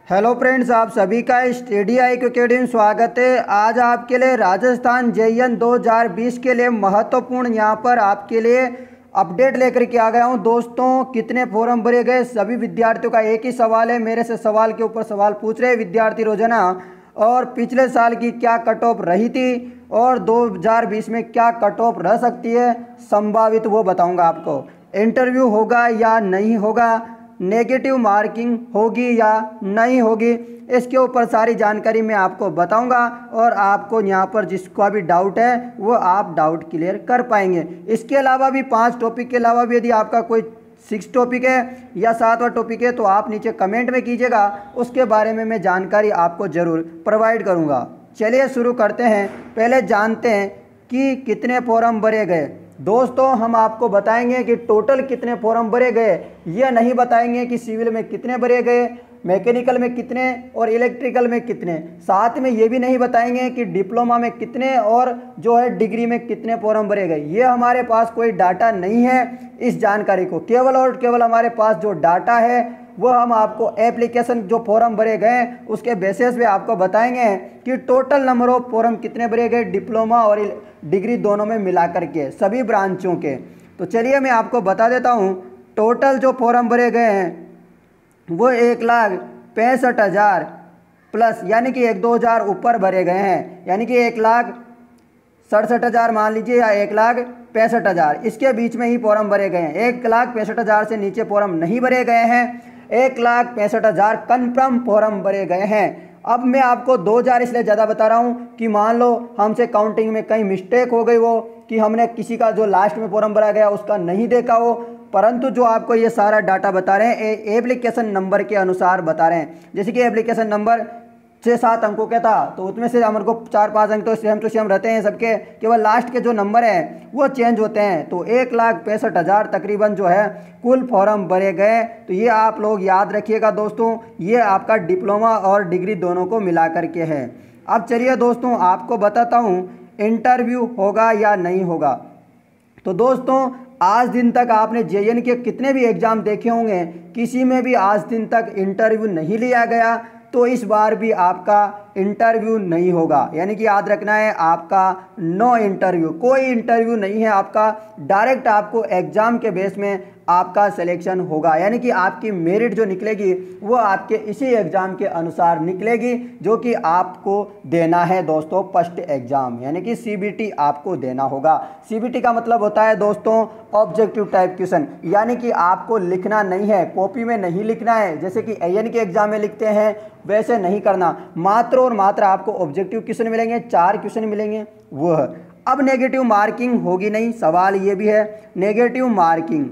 Hello friends, आप सभी का स्टडी IQ अकेडमी स्वागत है। आज आपके लिए राजस्थान JEE 2020 के लिए महत्वपूर्ण यहाँ पर आपके लिए अपडेट लेकर के आ गया हूँ। दोस्तों, कितने फॉर्म भरे गए, सभी विद्यार्थियों का एक ही सवाल है। मेरे से सवाल के ऊपर सवाल पूछ रहे विद्यार्थी रोजाना, और पिछले साल की क्या कट ऑफ रही थी और 2020 में क्या कट ऑफ रह सकती है संभावित, वो बताऊँगा आपको। इंटरव्यू होगा या नहीं होगा, नेगेटिव मार्किंग होगी या नहीं होगी, इसके ऊपर सारी जानकारी मैं आपको बताऊंगा। और आपको यहाँ पर जिसका भी डाउट है वो आप डाउट क्लियर कर पाएंगे। इसके अलावा भी 5 टॉपिक के अलावा भी यदि आपका कोई 6 टॉपिक है या 7वां टॉपिक है तो आप नीचे कमेंट में कीजिएगा, उसके बारे में मैं जानकारी आपको ज़रूर प्रोवाइड करूँगा। चलिए शुरू करते हैं। पहले जानते हैं कि कितने फॉर्म भरे गए। दोस्तों, हम आपको बताएंगे कि टोटल कितने फॉर्म भरे गए, ये नहीं बताएंगे कि सिविल में कितने भरे गए, मैकेनिकल में कितने और इलेक्ट्रिकल में कितने। साथ में ये भी नहीं बताएंगे कि डिप्लोमा में कितने और जो है डिग्री में कितने फॉर्म भरे गए। ये हमारे पास कोई डाटा नहीं है इस जानकारी को। केवल और केवल हमारे पास जो डाटा है वो हम आपको एप्लीकेशन जो फॉर्म भरे गए उसके बेसिस पे आपको बताएंगे कि टोटल नंबर ऑफ फॉर्म कितने भरे गए डिप्लोमा और डिग्री दोनों में मिला करके सभी ब्रांचों के। तो चलिए मैं आपको बता देता हूँ। टोटल जो फॉर्म भरे गए हैं वो 1,65,000 प्लस, यानी कि 1-2 हज़ार ऊपर भरे गए हैं, यानी कि 1,67,000 मान लीजिए या 1,65,000, इसके बीच में ही फॉर्म भरे गए हैं। 1,65,000 से नीचे फॉर्म नहीं भरे गए हैं। 1,65,000 कन्फर्म फॉर्म भरे गए हैं। अब मैं आपको 2,000 इसलिए ज़्यादा बता रहा हूँ कि मान लो हमसे काउंटिंग में कहीं मिस्टेक हो गई हो, कि हमने किसी का जो लास्ट में फॉर्म भरा गया उसका नहीं देखा हो, परंतु जो आपको ये सारा डाटा बता रहे हैं एप्लीकेशन नंबर के अनुसार बता रहे हैं। जैसे कि एप्लीकेशन नंबर 6-7 अंकों का था तो उसमें से हमारे को 4-5 अंक तो सेम रहते हैं सबके, केवल लास्ट के जो नंबर हैं वो चेंज होते हैं। तो 1,65,000 तकरीबन जो है कुल फॉर्म भरे गए। तो ये आप लोग याद रखिएगा दोस्तों, ये आपका डिप्लोमा और डिग्री दोनों को मिला करके है। अब चलिए दोस्तों आपको बताता हूँ इंटरव्यू होगा या नहीं होगा। तो दोस्तों, आज दिन तक आपने JEE के कितने भी एग्ज़ाम देखे होंगे, किसी में भी आज दिन तक इंटरव्यू नहीं लिया गया। तो इस बार भी आपका इंटरव्यू नहीं होगा, यानी कि याद रखना है आपका नो इंटरव्यू, कोई इंटरव्यू नहीं है आपका। डायरेक्ट आपको एग्ज़ाम के बेस में आपका सिलेक्शन होगा, यानी कि आपकी मेरिट जो निकलेगी वो आपके इसी एग्ज़ाम के अनुसार निकलेगी जो कि आपको देना है दोस्तों। फर्स्ट एग्ज़ाम यानी कि CBT आपको देना होगा। CBT का मतलब होता है दोस्तों ऑब्जेक्टिव टाइप क्वेश्चन, यानी कि आपको लिखना नहीं है, कॉपी में नहीं लिखना है जैसे कि AN के एग्ज़ाम में लिखते हैं वैसे नहीं करना। मात्र और मात्र आपको ऑब्जेक्टिव क्वेश्चन मिलेंगे, 4 क्वेश्चन मिलेंगे वो है। अब नेगेटिव मार्किंग होगी नहीं, सवाल ये भी है। नेगेटिव मार्किंग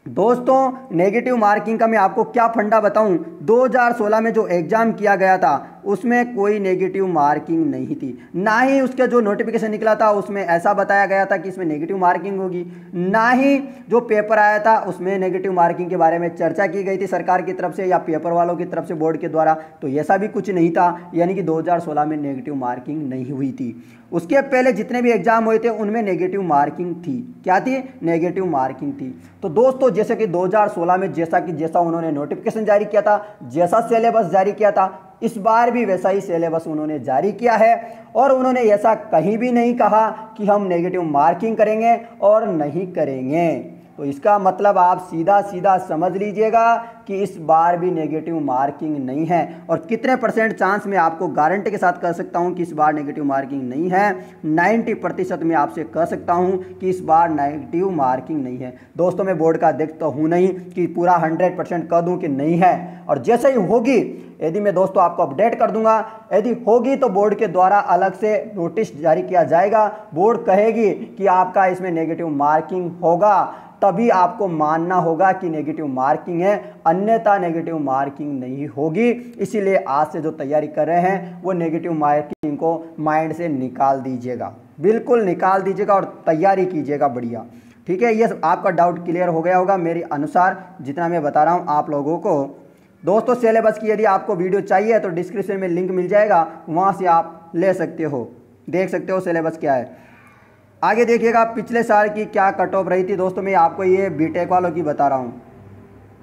दोस्तों, नेगेटिव मार्किंग का मैं आपको क्या फंडा बताऊं। 2016 में जो एग्ज़ाम किया गया था उसमें कोई नेगेटिव मार्किंग नहीं थी, ना ही उसका जो नोटिफिकेशन निकला था उसमें ऐसा बताया गया था कि इसमें नेगेटिव मार्किंग होगी, ना ही जो पेपर आया था उसमें नेगेटिव मार्किंग के बारे में चर्चा की गई थी सरकार की तरफ से या पेपर वालों की तरफ से बोर्ड के द्वारा। तो ऐसा भी कुछ नहीं था, यानी कि 2016 में नेगेटिव मार्किंग नहीं हुई थी। उसके पहले जितने भी एग्जाम हुए थे उनमें नेगेटिव मार्किंग थी। क्या थी? नेगेटिव मार्किंग थी। तो दोस्तों, जैसे कि 2016 में जैसा उन्होंने नोटिफिकेशन जारी किया था, जैसा सिलेबस जारी किया था, इस बार भी वैसा ही सिलेबस उन्होंने जारी किया है। और उन्होंने ऐसा कहीं भी नहीं कहा कि हम नेगेटिव मार्किंग करेंगे और नहीं करेंगे। तो इसका मतलब आप सीधा सीधा समझ लीजिएगा कि इस बार भी नेगेटिव मार्किंग नहीं है। और कितने % चांस मैं आपको गारंटी के साथ कह सकता हूं कि इस बार नेगेटिव मार्किंग नहीं है। 90% मैं आपसे कह सकता हूं कि इस बार नेगेटिव मार्किंग नहीं है। दोस्तों, मैं बोर्ड का अध्यक्ष तो हूं नहीं कि पूरा 100% कह दूं कि नहीं है। और जैसे ही होगी यदि मैं दोस्तों आपको अपडेट कर दूंगा। यदि होगी तो बोर्ड के द्वारा अलग से नोटिस जारी किया जाएगा। बोर्ड कहेगी कि आपका इसमें नेगेटिव मार्किंग होगा, तभी आपको मानना होगा कि नेगेटिव मार्किंग है, अन्यथा नेगेटिव मार्किंग नहीं होगी। इसीलिए आज से जो तैयारी कर रहे हैं वो नेगेटिव मार्किंग को माइंड से निकाल दीजिएगा, बिल्कुल निकाल दीजिएगा और तैयारी कीजिएगा बढ़िया। ठीक है, ये आपका डाउट क्लियर हो गया होगा मेरे अनुसार जितना मैं बता रहा हूँ आप लोगों को। दोस्तों, सिलेबस की यदि आपको वीडियो चाहिए तो डिस्क्रिप्शन में लिंक मिल जाएगा, वहाँ से आप ले सकते हो, देख सकते हो सिलेबस क्या है। आगे देखिएगा पिछले साल की क्या कट ऑफ रही थी। दोस्तों, मैं आपको ये बीटेक वालों की बता रहा हूँ।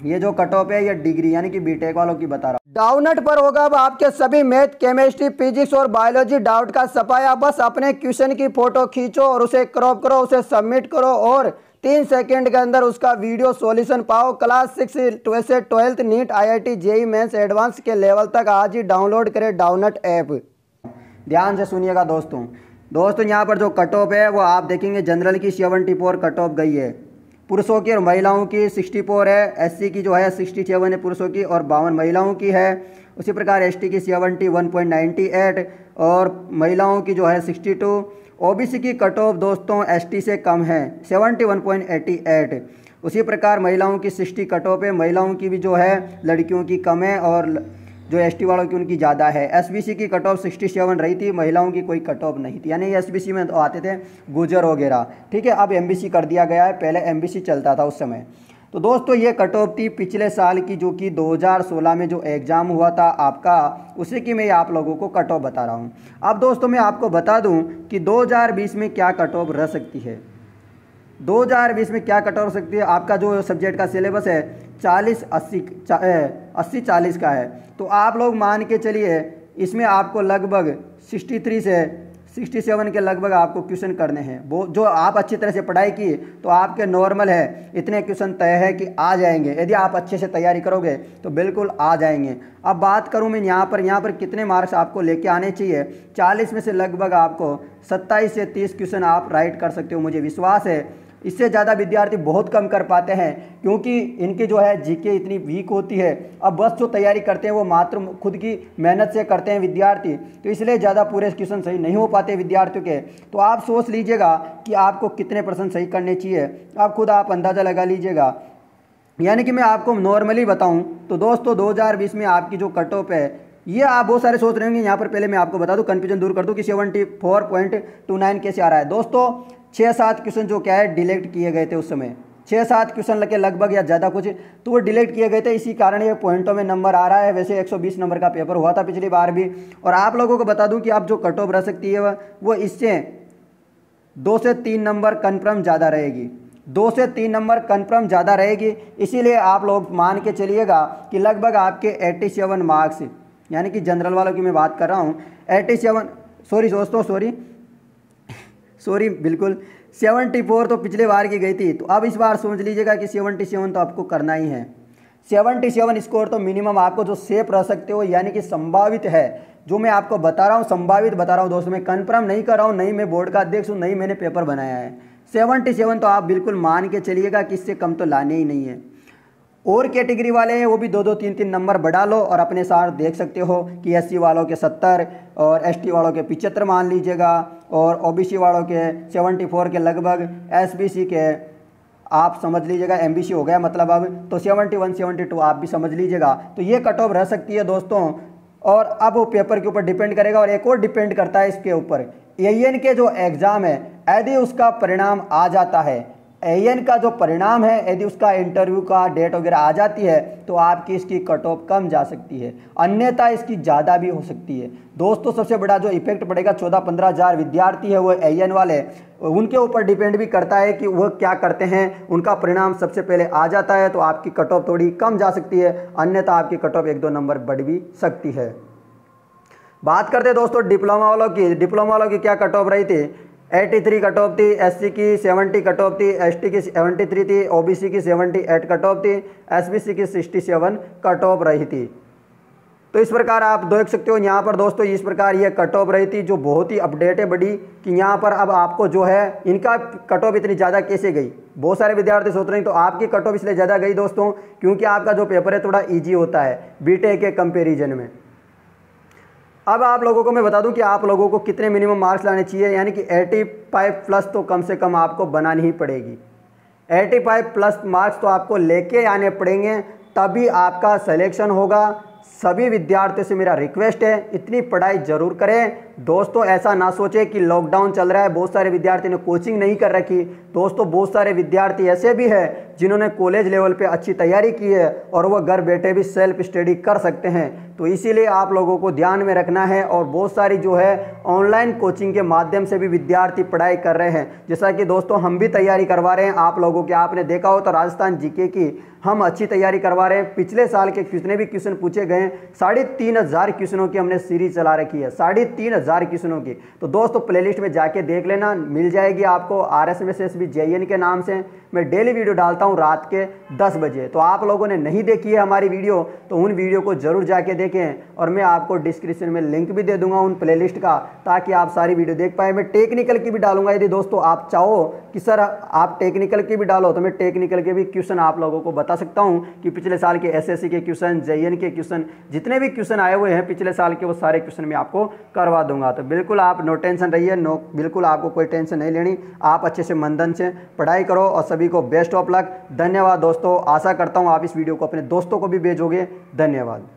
ये जो कट ऑफ है ये डिग्री यानी कि बीटेक वालों की बता रहा हूँ। डाउनट पर होगा अब आपके सभी मैथ, केमिस्ट्री, फिजिक्स और बायोलॉजी डाउट का सफाया। बस अपने क्वेश्चन की फोटो खींचो और उसे क्रॉप करो, उसे सबमिट करो और 3 सेकंड के अंदर उसका वीडियो सॉल्यूशन पाओ। क्लास 6 से 12th NEET, IIT, JEE mains advanced के लेवल तक आज ही डाउनलोड करें डाउनट ऐप। ध्यान से सुनिएगा दोस्तों यहाँ पर जो कट ऑफ है वो आप देखेंगे जनरल की 74 कट ऑफ गई है, पुरुषों की और महिलाओं की 64 है, SC की जो है 67 है पुरुषों की और 52 महिलाओं की है। उसी प्रकार ST की 71.98 और महिलाओं की जो है 62। OBC की कट ऑफ दोस्तों ST से कम है 71.88। उसी प्रकार महिलाओं की 60 कट ऑफ है, महिलाओं की भी जो है लड़कियों की कम है और जो ST वालों की उनकी ज़्यादा है। SBC की कट ऑफ 67 रही थी, महिलाओं की कोई कट ऑफ नहीं थी, यानी SBC में तो आते थे गुजर वगैरह, ठीक है। अब MBC कर दिया गया है, पहले MBC चलता था उस समय। तो दोस्तों ये कट ऑफ थी पिछले साल की, जो कि 2016 में जो एग्ज़ाम हुआ था आपका, उसी की मैं आप लोगों को कट ऑफ बता रहा हूँ। अब दोस्तों मैं आपको बता दूँ कि 2020 में क्या कट ऑफ रह सकती है। 2020 में क्या कट ऑफ हो सकती है, आपका जो सब्जेक्ट का सिलेबस है 80-40 का है, तो आप लोग मान के चलिए इसमें आपको लगभग 63 से 67 के लगभग आपको क्वेश्चन करने हैं। वो जो आप अच्छी तरह से पढ़ाई की तो आपके नॉर्मल है इतने क्वेश्चन तय है कि आ जाएंगे, यदि आप अच्छे से तैयारी करोगे तो बिल्कुल आ जाएंगे। अब बात करूं मैं यहाँ पर कितने मार्क्स आपको लेके आने चाहिए। 40 में से लगभग आपको 27 से 30 क्वेश्चन आप राइट कर सकते हो, मुझे विश्वास है। इससे ज़्यादा विद्यार्थी बहुत कम कर पाते हैं क्योंकि इनकी जो है जीके इतनी वीक होती है। अब बस जो तैयारी करते हैं वो मात्र खुद की मेहनत से करते हैं विद्यार्थी, तो इसलिए ज़्यादा पूरे क्वेश्चन सही नहीं हो पाते विद्यार्थियों के। तो आप सोच लीजिएगा कि आपको कितने % सही करने चाहिए, आप खुद आप अंदाज़ा लगा लीजिएगा। यानी कि मैं आपको नॉर्मली बताऊँ तो दोस्तों 2020 में आपकी जो कट ऑफ है, ये आप बहुत सारे सोच रहे होंगे, यहाँ पर पहले मैं आपको बता दूं, कन्फ्यूजन दूर कर दूं कि 74.29 कैसे आ रहा है। दोस्तों 6-7 क्वेश्चन जो क्या है डिलीट किए गए थे उस समय, 6-7 क्वेश्चन लगे लगभग या ज़्यादा कुछ, तो वो डिलीट किए गए थे, इसी कारण ये पॉइंटों में नंबर आ रहा है। वैसे 120 नंबर का पेपर हुआ था पिछली बार भी। और आप लोगों को बता दूं कि अब जो कट ऑफ रह सकती है वो इससे 2 से 3 नंबर कन्फर्म ज़्यादा रहेगी, 2 से 3 नंबर कन्फर्म ज़्यादा रहेगी। इसीलिए आप लोग मान के चलिएगा कि लगभग आपके 87 मार्क्स, यानी कि जनरल वालों की मैं बात कर रहा हूँ, 87 सॉरी दोस्तों सॉरी बिल्कुल 74 तो पिछले बार की गई थी, तो अब इस बार समझ लीजिएगा कि 77 तो आपको करना ही है। 77 स्कोर तो मिनिमम आपको जो सेफ रह सकते हो, यानी कि संभावित है। जो मैं आपको बता रहा हूँ संभावित बता रहा हूँ दोस्तों, मैं कन्फर्म नहीं कर रहा हूँ, नहीं मैं बोर्ड का अध्यक्ष हूँ, नहीं मैंने पेपर बनाया है। 77 तो आप बिल्कुल मान के चलिएगा कि इससे कम तो लाने ही नहीं है। और कैटेगरी वाले हैं वो भी 2-2, 3-3 नंबर बढ़ा लो और अपने साथ देख सकते हो कि SC वालों के 70 और ST वालों के 75 मान लीजिएगा और OBC वालों के 74 के लगभग, SBC के आप समझ लीजिएगा, MBC हो गया मतलब अब तो 71-72 आप भी समझ लीजिएगा। तो ये कट ऑफ रह सकती है दोस्तों। और अब वो पेपर के ऊपर डिपेंड करेगा और एक और डिपेंड करता है इसके ऊपर, AN के जो एग्ज़ाम है यदि उसका परिणाम आ जाता है, AN का जो परिणाम है यदि उसका इंटरव्यू का डेट वगैरह आ जाती है तो आपकी इसकी कट ऑफ कम जा सकती है, अन्यथा इसकी ज़्यादा भी हो सकती है। दोस्तों सबसे बड़ा जो इफेक्ट पड़ेगा 14-15 हज़ार विद्यार्थी है वो AN वाले, उनके ऊपर डिपेंड भी करता है कि वह क्या करते हैं। उनका परिणाम सबसे पहले आ जाता है तो आपकी कट ऑफ थोड़ी कम जा सकती है, अन्यथा आपकी कट ऑफ 1-2 नंबर बढ़ भी सकती है। बात करते हैं दोस्तों डिप्लोमा वालों की। डिप्लोमा वालों की क्या कट ऑफ रही थी, 83 कट ऑफ थी, SC की 70 कट ऑफ थी, ST की 73 थी, OBC की 78 कट ऑफ थी, SBC की 67 कट ऑफ रही थी। तो इस प्रकार आप देख सकते हो यहाँ पर दोस्तों, इस प्रकार ये कट ऑफ रही थी, जो बहुत ही अपडेट है बड़ी कि यहाँ पर अब आपको जो है इनका कट ऑफ इतनी ज़्यादा कैसे गई। बहुत सारे विद्यार्थी सोच रहे हैं तो आपकी कट ऑफ इसलिए ज़्यादा गई दोस्तों क्योंकि आपका जो पेपर है थोड़ा ईजी होता है BTech के कंपेरिजन में। अब आप लोगों को मैं बता दूं कि आप लोगों को कितने मिनिमम मार्क्स लाने चाहिए, यानी कि 85+ तो कम से कम आपको बनानी ही पड़ेगी। 85+ मार्क्स तो आपको लेके आने पड़ेंगे, तभी आपका सिलेक्शन होगा। सभी विद्यार्थियों से मेरा रिक्वेस्ट है इतनी पढ़ाई ज़रूर करें दोस्तों ऐसा ना सोचे कि लॉकडाउन चल रहा है, बहुत सारे विद्यार्थी ने कोचिंग नहीं कर रखी। दोस्तों बहुत सारे विद्यार्थी ऐसे भी हैं जिन्होंने कॉलेज लेवल पे अच्छी तैयारी की है और वह घर बैठे भी सेल्फ स्टडी कर सकते हैं। तो इसीलिए आप लोगों को ध्यान में रखना है। और बहुत सारी जो है ऑनलाइन कोचिंग के माध्यम से भी विद्यार्थी पढ़ाई कर रहे हैं, जैसा कि दोस्तों हम भी तैयारी करवा रहे हैं आप लोगों के। आपने देखा हो तो राजस्थान जीके की हम अच्छी तैयारी करवा रहे हैं। पिछले साल के जितने भी क्वेश्चन पूछे गए 3,500 क्वेश्चनों की हमने सीरीज चला रखी है, 3,500 क्वेश्चनों की। तो दोस्तों प्लेलिस्ट में जाके देख लेना, मिल जाएगी आपको। RSMSSB JN के नाम से मैं डेली वीडियो डालता हूं रात के 10 बजे। तो आप लोगों ने नहीं देखी है हमारी वीडियो तो उन वीडियो को जरूर जाके देखें, और मैं आपको डिस्क्रिप्शन में लिंक भी दे दूंगा उन प्लेलिस्ट का, ताकि आप सारी वीडियो देख पाए। मैं टेक्निकल की भी डालूंगा, यदि दोस्तों आप चाहो कि सर आप टेक्निकल की भी डालो तो मैं टेक्निकल के भी क्वेश्चन आप लोगों को बता सकता हूं कि पिछले साल के SSC के क्वेश्चन, JN के क्वेश्चन, जितने भी क्वेश्चन आए हुए हैं पिछले साल के, वो सारे क्वेश्चन मैं आपको करवा दूंगा। तो बिल्कुल आप नो टेंशन रहिए, बिल्कुल आपको कोई टेंशन नहीं लेनी। आप अच्छे से मन धन से पढ़ाई करो और सभी को बेस्ट ऑफ लक। धन्यवाद दोस्तों, आशा करता हूँ आप इस वीडियो को अपने दोस्तों को भी भेजोगे। धन्यवाद।